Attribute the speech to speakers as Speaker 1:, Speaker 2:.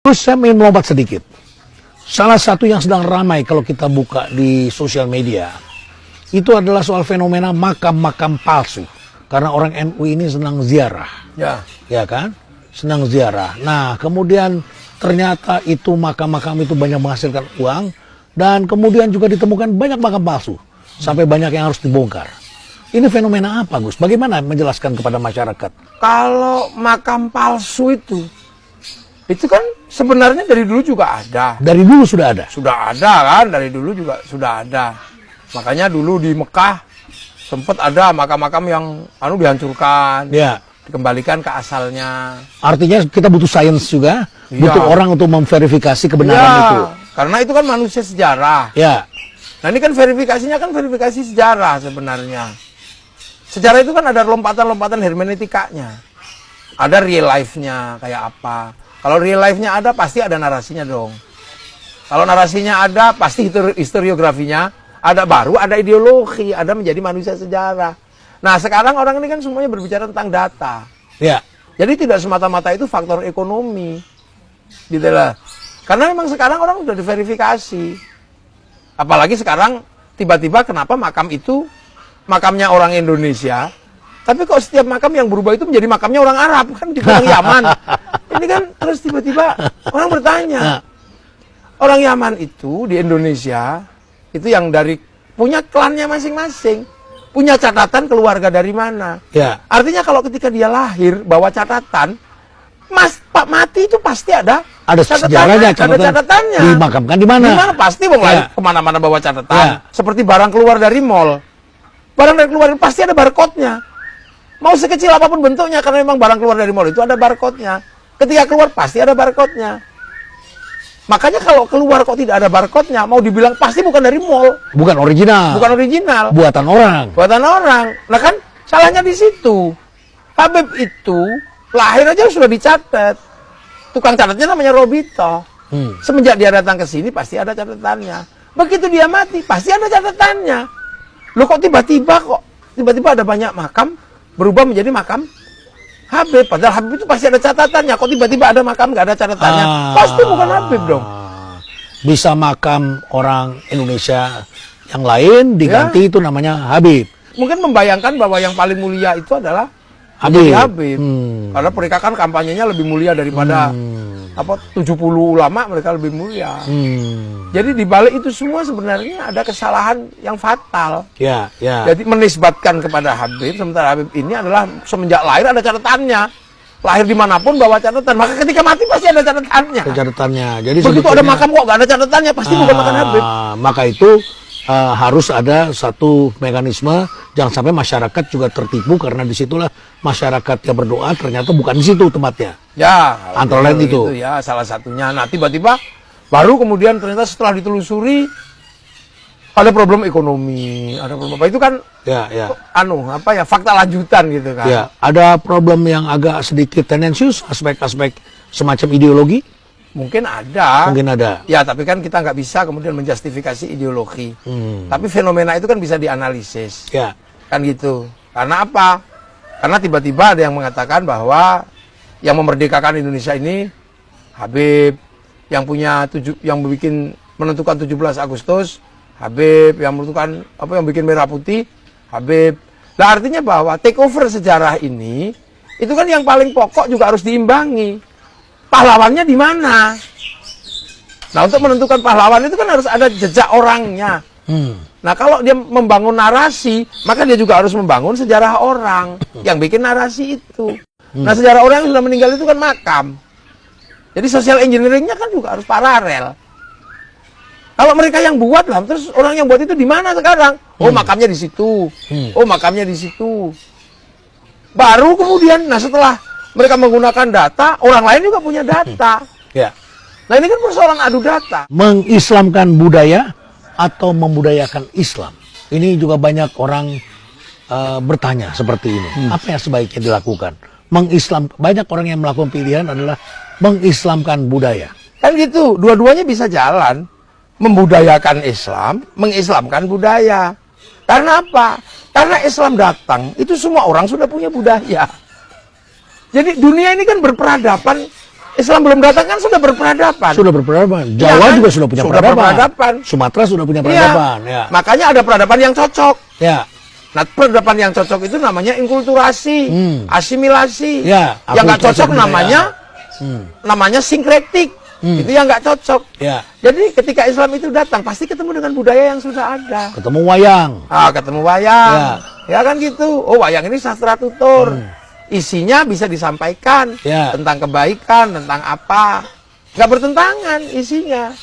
Speaker 1: Terus saya ingin melompat sedikit. Salah satu yang sedang ramai kalau kita buka di sosial media, itu adalah soal fenomena makam-makam palsu. Karena orang NU ini senang ziarah. Ya kan? Senang ziarah. Nah, kemudian ternyata itu makam-makam itu banyak menghasilkan uang. Dan kemudian juga ditemukan banyak makam palsu. Sampai banyak yang harus dibongkar. Ini fenomena apa, Gus? Bagaimana menjelaskan kepada masyarakat?
Speaker 2: Kalau makam palsu itu kan sebenarnya dari dulu juga ada.
Speaker 1: Dari dulu sudah ada?
Speaker 2: Sudah ada kan, dari dulu juga sudah ada. Makanya dulu di Mekah sempat ada makam-makam yang dihancurkan,
Speaker 1: ya,
Speaker 2: dikembalikan ke asalnya.
Speaker 1: Artinya kita butuh sains juga, butuh orang untuk memverifikasi kebenaran itu.
Speaker 2: Karena itu kan manusia sejarah.
Speaker 1: Ya.
Speaker 2: Nah ini kan verifikasinya kan verifikasi sejarah sebenarnya. Sejarah itu kan ada lompatan-lompatan hermeneutikanya. Ada real life-nya kayak apa. Kalau real life-nya ada, pasti ada narasinya dong. Kalau narasinya ada, pasti historiografinya ada, baru ada ideologi, ada menjadi manusia sejarah. Nah, sekarang orang ini kan semuanya berbicara tentang data.
Speaker 1: Ya.
Speaker 2: Jadi tidak semata-mata itu faktor ekonomi. Gitu lah. Karena memang sekarang orang sudah diverifikasi. Apalagi sekarang tiba-tiba kenapa makam itu makamnya orang Indonesia, tapi kok setiap makam yang berubah itu menjadi makamnya orang Arab, kan di orang Yaman. Ini kan terus tiba-tiba orang bertanya, orang Yaman itu di Indonesia itu yang dari punya klannya masing-masing, punya catatan keluarga dari mana.
Speaker 1: Ya.
Speaker 2: Artinya kalau ketika dia lahir bawa catatan, Pak mati itu pasti ada
Speaker 1: sejarahnya,
Speaker 2: ada catatannya.
Speaker 1: Dimakamkan di mana?
Speaker 2: Di mana pasti lahir kemana-mana bawa catatan. Seperti barang keluar dari mall, barang dari keluar pasti ada barcode-nya. Mau sekecil apapun bentuknya, karena memang barang keluar dari mall itu ada barcode-nya. Ketika keluar pasti ada barcode-nya. Makanya kalau keluar kok tidak ada barcode-nya, mau dibilang pasti bukan dari mall.
Speaker 1: Bukan original.
Speaker 2: Bukan original.
Speaker 1: Buatan orang.
Speaker 2: Buatan orang. Nah kan salahnya di situ. Habib itu lahir aja sudah dicatat. Tukang catatnya namanya Robito. Semenjak dia datang ke sini pasti ada catatannya. Begitu dia mati pasti ada catatannya. Loh kok tiba-tiba ada banyak makam berubah menjadi makam Habib, padahal Habib itu pasti ada catatannya. Kok tiba-tiba ada makam nggak ada catatannya? Pasti bukan Habib dong.
Speaker 1: Bisa makam orang Indonesia yang lain diganti itu namanya Habib.
Speaker 2: Mungkin membayangkan bahwa yang paling mulia itu adalah Habib. Karena mereka kan kampanyenya lebih mulia daripada 70 ulama, mereka lebih mulia. Jadi di balik itu semua sebenarnya ada kesalahan yang fatal.
Speaker 1: Ya.
Speaker 2: Jadi menisbatkan kepada Habib, sementara Habib ini adalah semenjak lahir ada catatannya. Lahir dimanapun bawa catatan, maka ketika mati pasti ada catatannya.
Speaker 1: Jadi
Speaker 2: begitu ada makam kok nggak ada catatannya, pasti bukan makam Habib.
Speaker 1: Maka itu harus ada satu mekanisme, jangan sampai masyarakat juga tertipu, karena disitulah masyarakat yang berdoa ternyata bukan di situ tempatnya.
Speaker 2: Ya,
Speaker 1: antara lain itu.
Speaker 2: Ya, salah satunya. Nah, tiba-tiba baru kemudian ternyata setelah ditelusuri ada problem ekonomi, ada problem apa itu kan? Fakta lanjutan gitu kan.
Speaker 1: Ya, ada problem yang agak sedikit tendensius, aspek-aspek semacam ideologi.
Speaker 2: Mungkin ada. Ya, tapi kan kita nggak bisa kemudian menjustifikasi ideologi. Tapi fenomena itu kan bisa dianalisis.
Speaker 1: Ya.
Speaker 2: Kan gitu. Karena apa? Karena tiba-tiba ada yang mengatakan bahwa yang memerdekakan Indonesia ini Habib, yang menentukan 17 Agustus Habib, yang menentukan yang bikin merah putih Habib. Nah, artinya bahwa takeover sejarah ini itu kan yang paling pokok juga harus diimbangi. Pahlawannya di mana? Nah, untuk menentukan pahlawan itu kan harus ada jejak orangnya. Nah, kalau dia membangun narasi, maka dia juga harus membangun sejarah orang yang bikin narasi itu. Nah, sejarah orang yang sudah meninggal itu kan makam. Jadi social engineering-nya kan juga harus paralel. Kalau mereka yang buat lah, terus orang yang buat itu di mana sekarang? Oh, makamnya di situ. Oh, makamnya di situ. Baru kemudian, setelah mereka menggunakan data, orang lain juga punya data.
Speaker 1: Ya.
Speaker 2: Nah, ini kan persoalan adu data.
Speaker 1: Mengislamkan budaya atau membudayakan Islam. Ini juga banyak orang bertanya seperti ini. Apa yang sebaiknya dilakukan? Banyak orang yang melakukan pilihan adalah mengislamkan budaya.
Speaker 2: Kan gitu, dua-duanya bisa jalan. Membudayakan Islam, mengislamkan budaya. Karena apa? Karena Islam datang, itu semua orang sudah punya budaya. Jadi dunia ini kan berperadaban Islam belum datang kan sudah berperadaban.
Speaker 1: Sudah berperadaban.
Speaker 2: Iya
Speaker 1: Jawa
Speaker 2: kan?
Speaker 1: juga sudah punya
Speaker 2: Sudah berperadaban.
Speaker 1: Sumatera sudah punya
Speaker 2: Iya.
Speaker 1: peradaban. Ya.
Speaker 2: Makanya ada peradaban yang cocok.
Speaker 1: Ya.
Speaker 2: Nah, peradaban yang cocok itu namanya inkulturasi, asimilasi.
Speaker 1: Ya,
Speaker 2: Yang nggak
Speaker 1: akulturasi
Speaker 2: cocok
Speaker 1: kebudayaan.
Speaker 2: namanya sinkretik. Itu yang nggak cocok.
Speaker 1: Ya.
Speaker 2: Jadi ketika Islam itu datang, pasti ketemu dengan budaya yang sudah ada.
Speaker 1: Ketemu wayang.
Speaker 2: Ketemu wayang. Ya kan gitu. Oh, wayang ini sastra tutur. Isinya bisa disampaikan
Speaker 1: Ya.
Speaker 2: tentang kebaikan, tentang apa. Nggak bertentangan isinya.